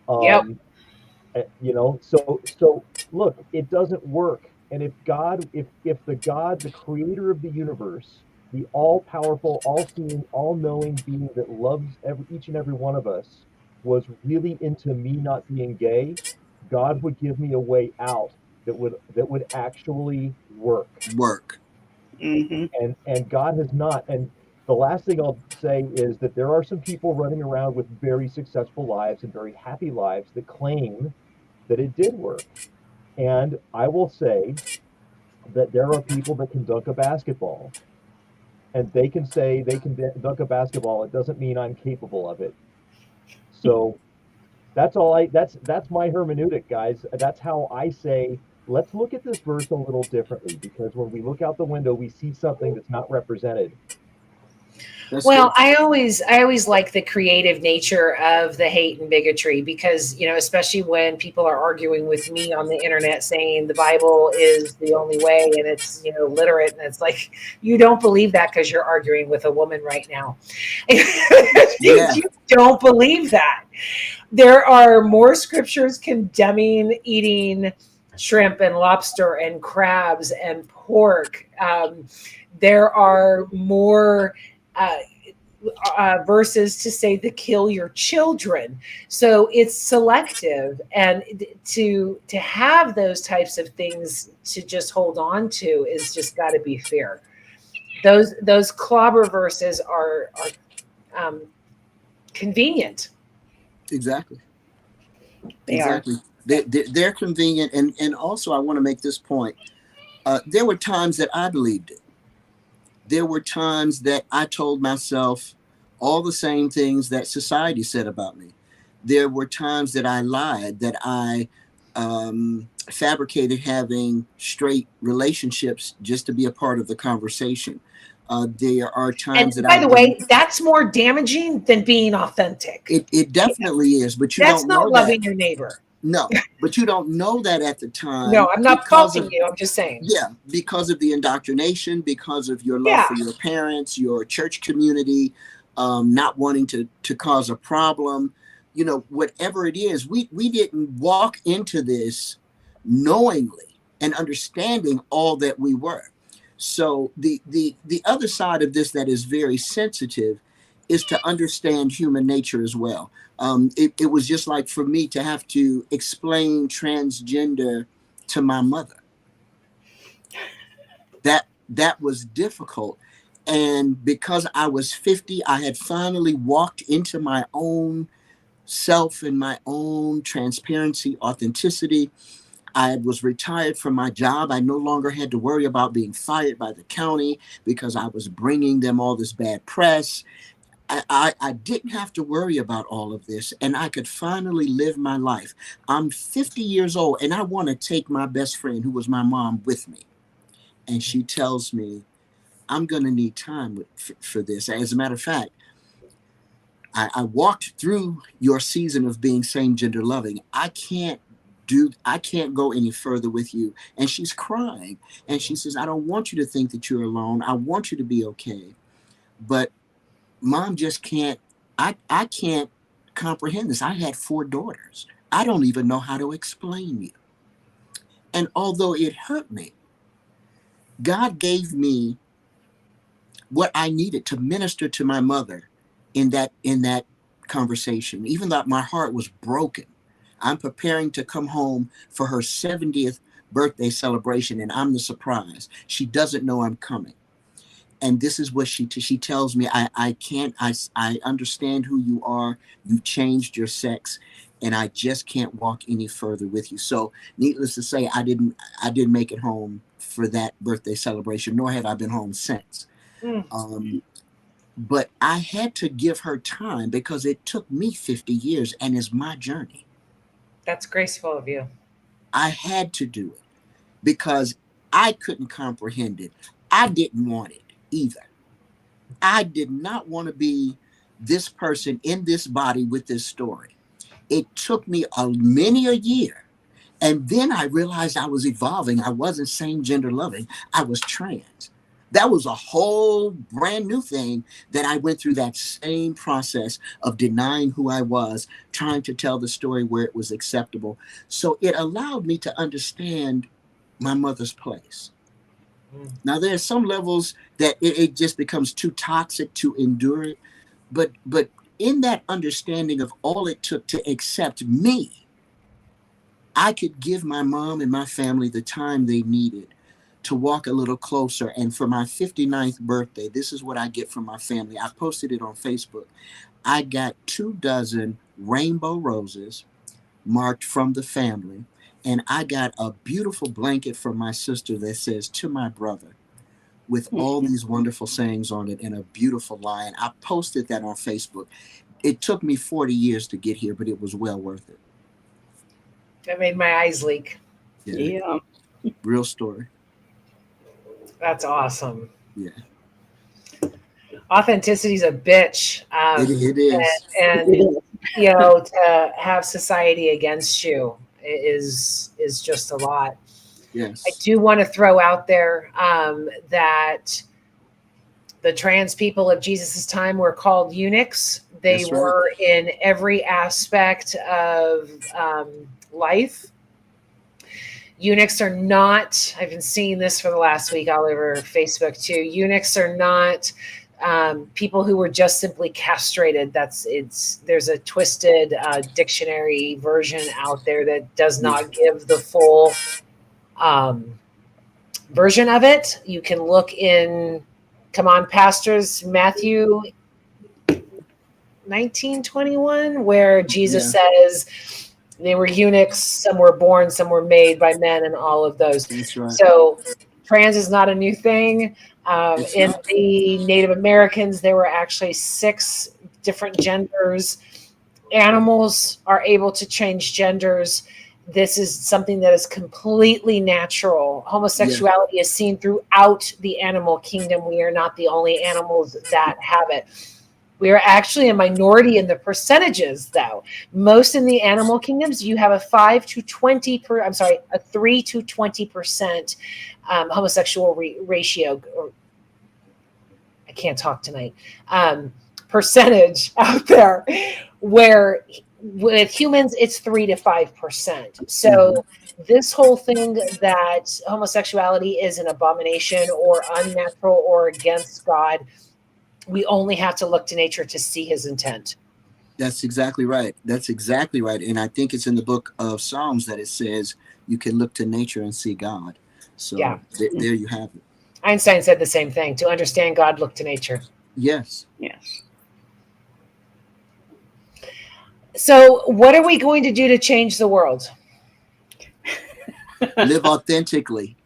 [SPEAKER 1] Yep.
[SPEAKER 4] So look, it doesn't work. And if the God, the creator of the universe, the all-powerful, all-seeing, all-knowing being that loves each and every one of us, was really into me not being gay, God would give me a way out that would actually work.
[SPEAKER 2] Mm-hmm.
[SPEAKER 4] And God has not. And the last thing I'll say is that there are some people running around with very successful lives and very happy lives that claim that it did work. And I will say that there are people that can dunk a basketball, and they can say they can dunk a basketball. It doesn't mean I'm capable of it. So that's my hermeneutic, guys. That's how I say, let's look at this verse a little differently, because when we look out the window, we see something that's not represented.
[SPEAKER 1] Well, I always like the creative nature of the hate and bigotry, because, especially when people are arguing with me on the internet saying the Bible is the only way and it's, literate. And it's like, you don't believe that because you're arguing with a woman right now. You don't believe that. There are more scriptures condemning eating shrimp and lobster and crabs and pork. There are more verses to say to kill your children. So it's selective, and to have those types of things to just hold on to is just got to be fair. Those clobber verses are convenient.
[SPEAKER 3] Exactly.
[SPEAKER 2] Exactly.
[SPEAKER 3] They're convenient, and also I want to make this point. There were times that I believed it. There were times that I told myself all the same things that society said about me. There were times that I lied, that I fabricated having straight relationships just to be a part of the conversation. There are times
[SPEAKER 1] and by the way, that's more damaging than being authentic.
[SPEAKER 3] It definitely is, but
[SPEAKER 1] that's don't know not loving your neighbor.
[SPEAKER 3] No, but you don't know that at the time.
[SPEAKER 1] No, I'm not faulting you. I'm just saying.
[SPEAKER 3] Yeah, because of the indoctrination, because of your love for your parents, your church community, not wanting to cause a problem, whatever it is, we didn't walk into this knowingly and understanding all that we were. So the other side of this that is very sensitive is to understand human nature as well. It was just like for me to have to explain transgender to my mother. That was difficult. And because I was 50, I had finally walked into my own self and my own transparency, authenticity. I was retired from my job. I no longer had to worry about being fired by the county because I was bringing them all this bad press. I didn't have to worry about all of this, and I could finally live my life. I'm 50 years old, and I want to take my best friend, who was my mom, with me. And she tells me, I'm going to need time for this. As a matter of fact, I walked through your season of being same gender loving. I can't go any further with you. And she's crying. And she says, I don't want you to think that you're alone. I want you to be okay. But Mom just can't, I can't comprehend this. I had 4 daughters. I don't even know how to explain you. And although it hurt me, God gave me what I needed to minister to my mother in that conversation. Even though my heart was broken, I'm preparing to come home for her 70th birthday celebration, and I'm the surprise. She doesn't know I'm coming. And this is what she tells me, I understand who you are. You changed your sex, and I just can't walk any further with you. So needless to say, I didn't make it home for that birthday celebration, nor have I been home since. But I had to give her time because it took me 50 years and is my journey.
[SPEAKER 1] That's graceful of you.
[SPEAKER 3] I had to do it because I couldn't comprehend it. I didn't want it either. I did not want to be this person in this body with this story. It took me many a year. And then I realized I was evolving. I wasn't same gender loving. I was trans. That was a whole brand new thing that I went through, that same process of denying who I was, trying to tell the story where it was acceptable. So it allowed me to understand my mother's place. Now, there are some levels that it just becomes too toxic to endure it. But in that understanding of all it took to accept me, I could give my mom and my family the time they needed to walk a little closer. And for my 59th birthday, this is what I get from my family. I posted it on Facebook. I got 24 rainbow roses marked from the family. And I got a beautiful blanket from my sister that says, "To my brother," with all these wonderful sayings on it and a beautiful line. I posted that on Facebook. It took me 40 years to get here, but it was well worth it.
[SPEAKER 1] That made my eyes leak.
[SPEAKER 2] Yeah.
[SPEAKER 3] Real story.
[SPEAKER 1] That's awesome.
[SPEAKER 3] Yeah.
[SPEAKER 1] Authenticity is a bitch.
[SPEAKER 3] It is.
[SPEAKER 1] And you know, to have society against you is just a lot.
[SPEAKER 3] Yes.
[SPEAKER 1] I do want to throw out there that the trans people of Jesus's time were called eunuchs. They
[SPEAKER 3] That's right.
[SPEAKER 1] were in every aspect of life. Eunuchs are not, I've been seeing this for the last week all over Facebook too. Eunuchs are not people who were just simply castrated. There's a twisted dictionary version out there that does not give the full version of it. You can look in, come on, pastors, Matthew 19:21, where Jesus says they were eunuchs, some were born, some were made by men, and all of those.
[SPEAKER 3] That's right.
[SPEAKER 1] So trans is not a new thing. In the Native Americans, there were actually 6 different genders. Animals are able to change genders. This is something that is completely natural. Homosexuality is seen throughout the animal kingdom. We are not the only animals that have it. We are actually a minority in the percentages, though. Most in the animal kingdoms, you have a 3 to 20% homosexual ratio. I can't talk tonight. Percentage out there, where with humans it's 3 to 5%. So this whole thing that homosexuality is an abomination or unnatural or against God, we only have to look to nature to see his intent.
[SPEAKER 3] That's exactly right. That's exactly right. And I think it's in the book of Psalms that it says you can look to nature and see God. So there you have it.
[SPEAKER 1] Einstein said the same thing. To understand God, look to nature.
[SPEAKER 3] Yes.
[SPEAKER 2] Yes.
[SPEAKER 1] So what are we going to do to change the world?
[SPEAKER 3] Live authentically.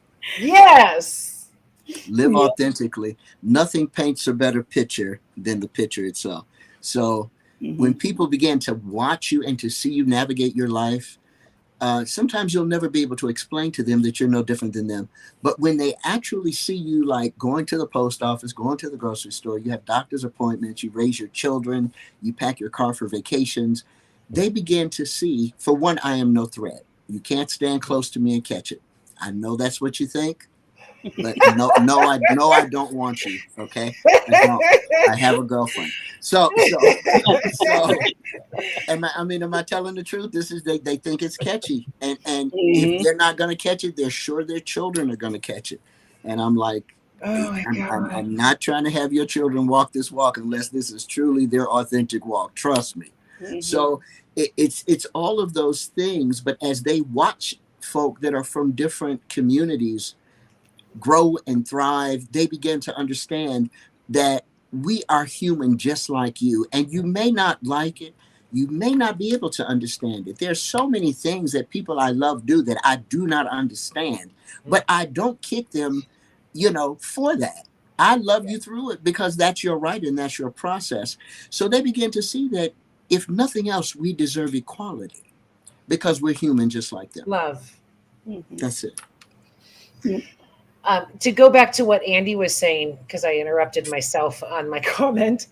[SPEAKER 1] Yes.
[SPEAKER 3] Live authentically. Nothing paints a better picture than the picture itself. So when people begin to watch you and to see you navigate your life, sometimes you'll never be able to explain to them that you're no different than them. But when they actually see you, like going to the post office, going to the grocery store, you have doctor's appointments, you raise your children, you pack your car for vacations, they begin to see, for one, I am no threat. You can't stand close to me and catch it. I know that's what you think, but no, I don't want you. Okay, I don't. I have a girlfriend. So, am I telling the truth? This is they think it's catchy, and if they're not going to catch it, they're sure their children are going to catch it. And I'm like, I'm not trying to have your children walk this walk unless this is truly their authentic walk. Trust me. So it's all of those things. But as they watch folk that are from different communities grow and thrive, they begin to understand that we are human just like you. And you may not like it. You may not be able to understand it. There's so many things that people I love do that I do not understand. But I don't kick them, for that. I love you through it because that's your right and that's your process. So they begin to see that if nothing else, we deserve equality because we're human just like them.
[SPEAKER 1] Love.
[SPEAKER 3] That's it.
[SPEAKER 1] To go back to what Andy was saying, because I interrupted myself on my comment,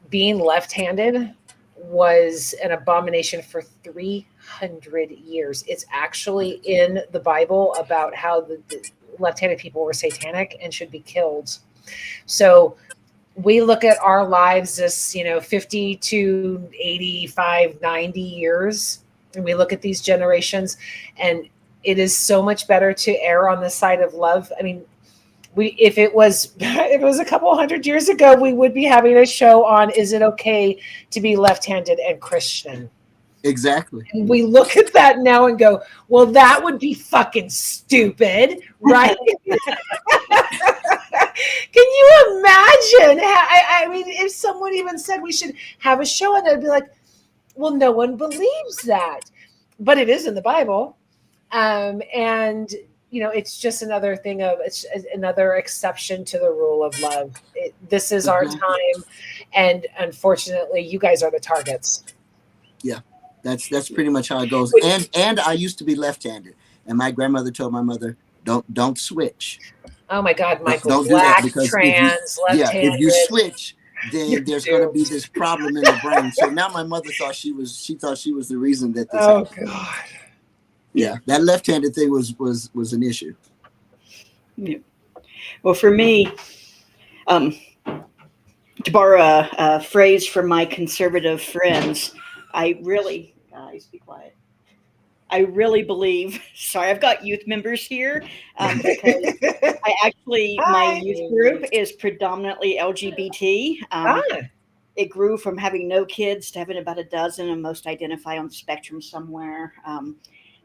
[SPEAKER 1] being left-handed was an abomination for 300 years. It's actually in the Bible about how the left-handed people were satanic and should be killed. So we look at our lives as, 50 to 85, 90 years, and we look at these generations, and it is so much better to err on the side of love. I mean, if it was a couple hundred years ago, we would be having a show on, is it okay to be left-handed and Christian?
[SPEAKER 3] Exactly.
[SPEAKER 1] And we look at that now and go, well, that would be fucking stupid, right? Can you imagine? I mean, if someone even said we should have a show on it, I'd be like, well, no one believes that. But it is in the Bible. And, it's just another thing it's another exception to the rule of love. This is our time. And unfortunately, you guys are the targets.
[SPEAKER 3] Yeah, that's pretty much how it goes. And I used to be left-handed. And my grandmother told my mother, don't switch.
[SPEAKER 1] Oh my God, Mykal,
[SPEAKER 3] don't
[SPEAKER 1] black,
[SPEAKER 3] do that, because
[SPEAKER 1] trans, left-handed.
[SPEAKER 3] if you switch, then there's going to be this problem in the brain. So now my mother thought she thought she was the reason that this happened. God. Yeah, that left-handed thing was an issue.
[SPEAKER 2] Yeah. Well, for me, to borrow a phrase from my conservative friends, guys, be quiet. I really believe, sorry, I've got youth members here, because my youth group is predominantly LGBT. It grew from having no kids to having about a dozen, and most identify on the spectrum somewhere.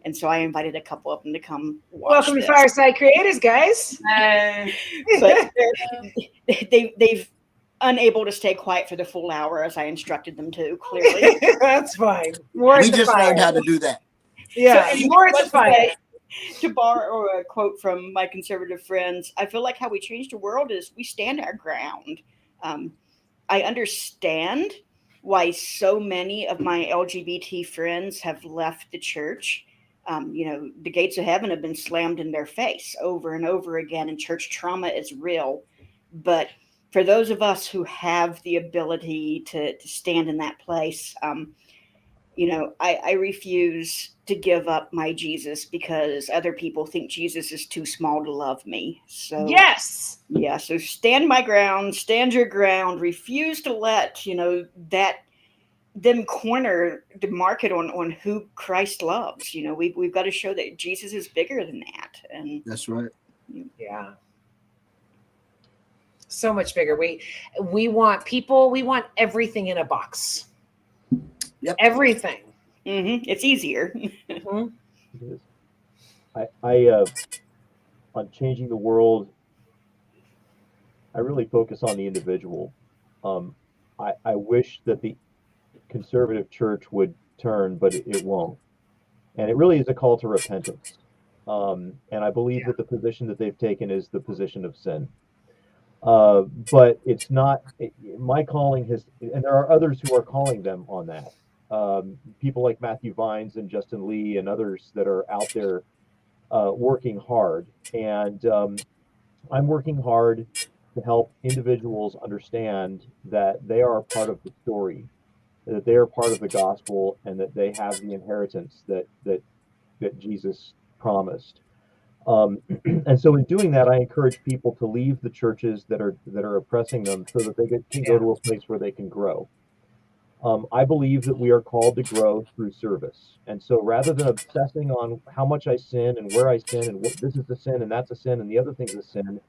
[SPEAKER 2] And so I invited a couple of them to come watch.
[SPEAKER 1] Welcome to Fireside Creators, guys.
[SPEAKER 2] But they've unable to stay quiet for the full hour as I instructed them to, clearly.
[SPEAKER 1] That's fine.
[SPEAKER 3] We just learned how to do that.
[SPEAKER 1] Yeah, so anyway, more to fire.
[SPEAKER 2] To borrow a quote from my conservative friends, I feel like how we change the world is we stand our ground. I understand why so many of my LGBT friends have left the church. The gates of heaven have been slammed in their face over and over again, and church trauma is real. But for those of us who have the ability to stand in that place, I refuse to give up my Jesus because other people think Jesus is too small to love me. So
[SPEAKER 1] yes.
[SPEAKER 2] Yeah. So stand my ground, stand your ground, refuse to let, them corner the market on who Christ loves. We've got to show that Jesus is bigger than that. And
[SPEAKER 3] that's right.
[SPEAKER 1] Yeah. So much bigger. We want everything in a box.
[SPEAKER 3] Yep.
[SPEAKER 1] Everything.
[SPEAKER 2] Mm-hmm. It's easier.
[SPEAKER 1] Mm-hmm.
[SPEAKER 4] It is. I on changing the world, I really focus on the individual. I wish that the conservative church would turn, but it won't. And it really is a call to repentance. And I believe that the position that they've taken is the position of sin. But it's not my calling and there are others who are calling them on that. People like Matthew Vines and Justin Lee and others that are out there working hard. And I'm working hard to help individuals understand that they are a part of the story, that they are part of the gospel, and that they have the inheritance that Jesus promised. And so in doing that, I encourage people to leave the churches that are oppressing them so that they can go to a place where they can grow. I believe that we are called to grow through service. And so rather than obsessing on how much I sin and where I sin and what this is a sin and that's a sin and the other thing's a sin,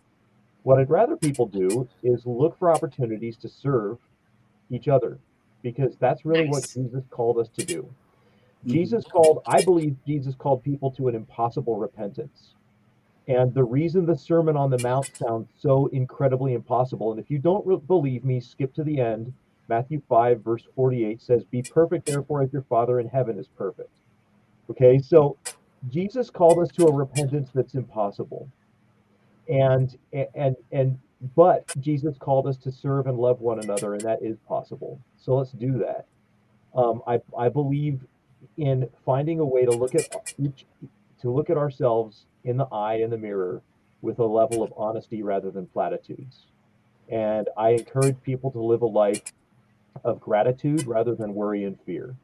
[SPEAKER 4] what I'd rather people do is look for opportunities to serve each other, because that's really what Jesus called us to do. I believe Jesus called people to an impossible repentance. And the reason the Sermon on the Mount sounds so incredibly impossible, and if you don't believe me, skip to the end. Matthew 5, verse 48 says, "Be perfect, therefore, as your Father in heaven is perfect." Okay, so Jesus called us to a repentance that's impossible. But Jesus called us to serve and love one another, and that is possible. So let's do that. I believe in finding a way to look at to look at ourselves in the eye in the mirror with a level of honesty rather than platitudes. And I encourage people to live a life of gratitude rather than worry and fear.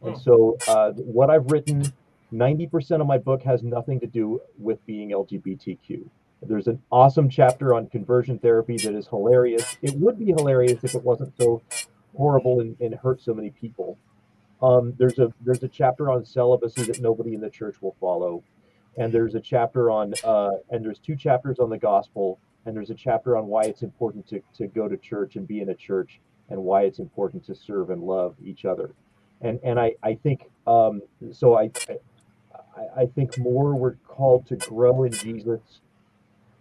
[SPEAKER 4] And so what I've written, 90% of my book has nothing to do with being LGBTQ. There's an awesome chapter on conversion therapy that is hilarious. It would be hilarious if it wasn't so horrible and hurt so many people. There's a chapter on celibacy that nobody in the church will follow. And there's a chapter on, and there's 2 chapters on the gospel, and there's a chapter on why it's important to go to church and be in a church, and why it's important to serve and love each other. And I think, so I think more we're called to grow in Jesus,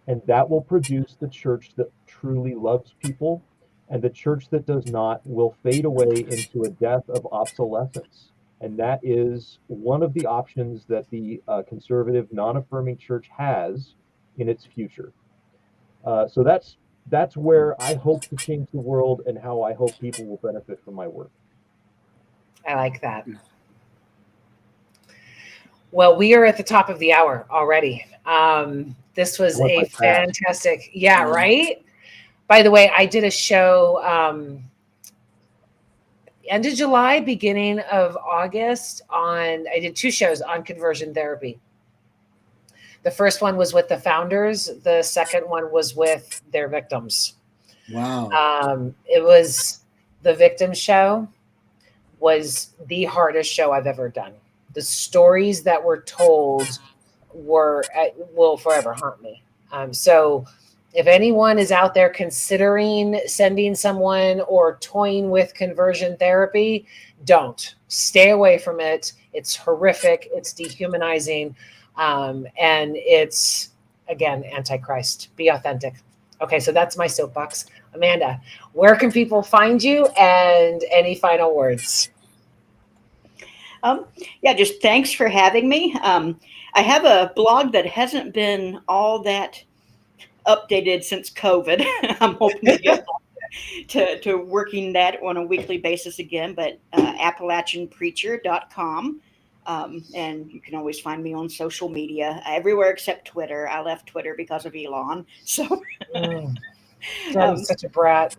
[SPEAKER 4] and that will produce the church that truly loves people, and the church that does not will fade away into a death of obsolescence. And that is one of the options that the conservative, non-affirming church has in its future. So that's where I hope to change the world, and how I hope people will benefit from my work.
[SPEAKER 1] I like that. Well, we are at the top of the hour already. This was a fantastic, right? By the way, I did a show end of July, beginning of August I did 2 shows on conversion therapy. The first one was with the founders. The second one was with their victims.
[SPEAKER 3] Wow.
[SPEAKER 1] It was the victim show was the hardest show I've ever done. The stories that were told will forever haunt me. So if anyone is out there considering sending someone or toying with conversion therapy, don't. Stay away from it. It's horrific. It's dehumanizing. And it's, again, Antichrist. Be authentic. Okay, so that's my soapbox. Amanda, where can people find you, and any final words?
[SPEAKER 2] Just thanks for having me. I have a blog that hasn't been all that updated since COVID. I'm hoping to get to working that on a weekly basis again, but AppalachianPreacher.com. And you can always find me on social media, everywhere except Twitter. I left Twitter because of Elon. So
[SPEAKER 1] that is such a brat.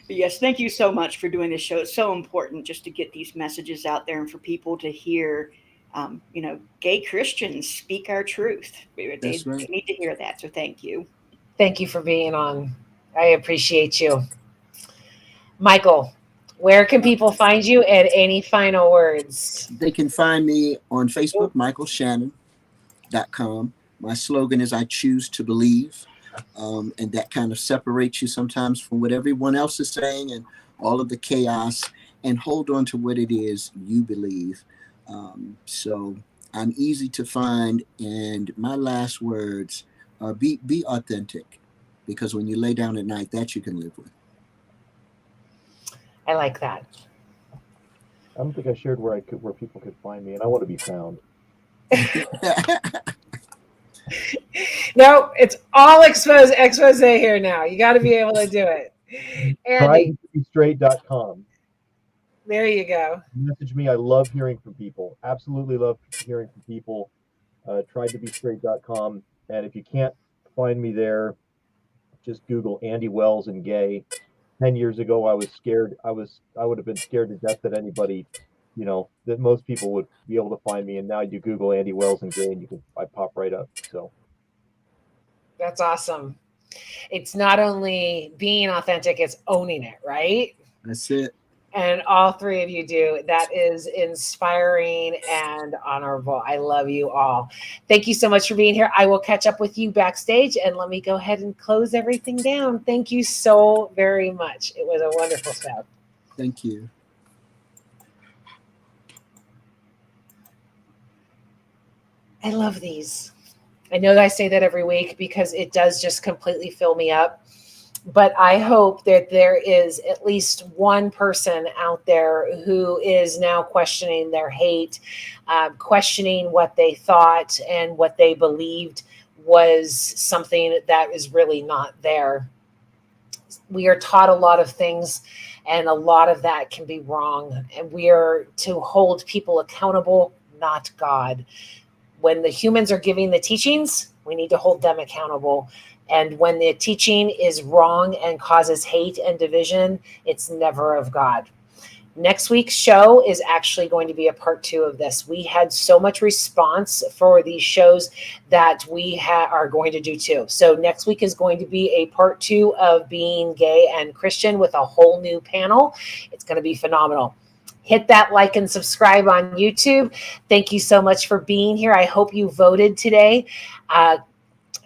[SPEAKER 2] But yes, thank you so much for doing this show. It's so important just to get these messages out there and for people to hear, gay Christians speak our truth. They need to hear that. So thank you.
[SPEAKER 1] Thank you for being on. I appreciate you. Mykal, where can people find you, and any final words?
[SPEAKER 3] They can find me on Facebook, MykalShannon.com. My slogan is I choose to believe. And that kind of separates you sometimes from what everyone else is saying and all of the chaos, and hold on to what it is you believe. So I'm easy to find. And my last words are be authentic, because when you lay down at night, that you can live with.
[SPEAKER 1] I like that.
[SPEAKER 4] I don't think I shared where people could find me, and I want to be found.
[SPEAKER 1] No, it's all expose here now. You got to be able to do it. Andy,
[SPEAKER 4] TryToBeStraight.com.
[SPEAKER 1] There you go.
[SPEAKER 4] Message me. I love hearing from people. Absolutely love hearing from people. TryToBeStraight.com. And if you can't find me there, just Google Andy Wells and gay. 10 years ago, I was scared. I would have been scared to death that anybody, that most people would be able to find me. And now you Google Andy Wells and gay, and I pop right up. So
[SPEAKER 1] that's awesome. It's not only being authentic, it's owning it, right?
[SPEAKER 3] That's it.
[SPEAKER 1] And all 3 of you do. That is inspiring and honorable. I love you all. Thank you so much for being here. I will catch up with you backstage, and let me go ahead and close everything down. Thank you so very much. It was a wonderful show.
[SPEAKER 3] Thank you.
[SPEAKER 1] I love these. I know that I say that every week because it does just completely fill me up. But I hope that there is at least one person out there who is now questioning their hate, questioning what they thought and what they believed was something that is really not there. We are taught a lot of things, and a lot of that can be wrong. And we are to hold people accountable, not God. when the humans are giving the teachings, we need to hold them accountable. And when the teaching is wrong and causes hate and division, it's never of God. Next week's show is actually going to be a part 2 of this. We had so much response for these shows that we are going to do 2. So next week is going to be a part 2 of Being Gay and Christian with a whole new panel. It's going to be phenomenal. Hit that like and subscribe on YouTube. Thank you so much for being here. I hope you voted today.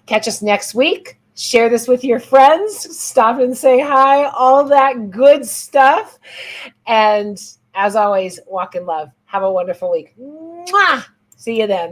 [SPEAKER 1] Catch us next week. Share this with your friends. Stop and say hi. All that good stuff. And as always, walk in love. Have a wonderful week. Mwah! See you then.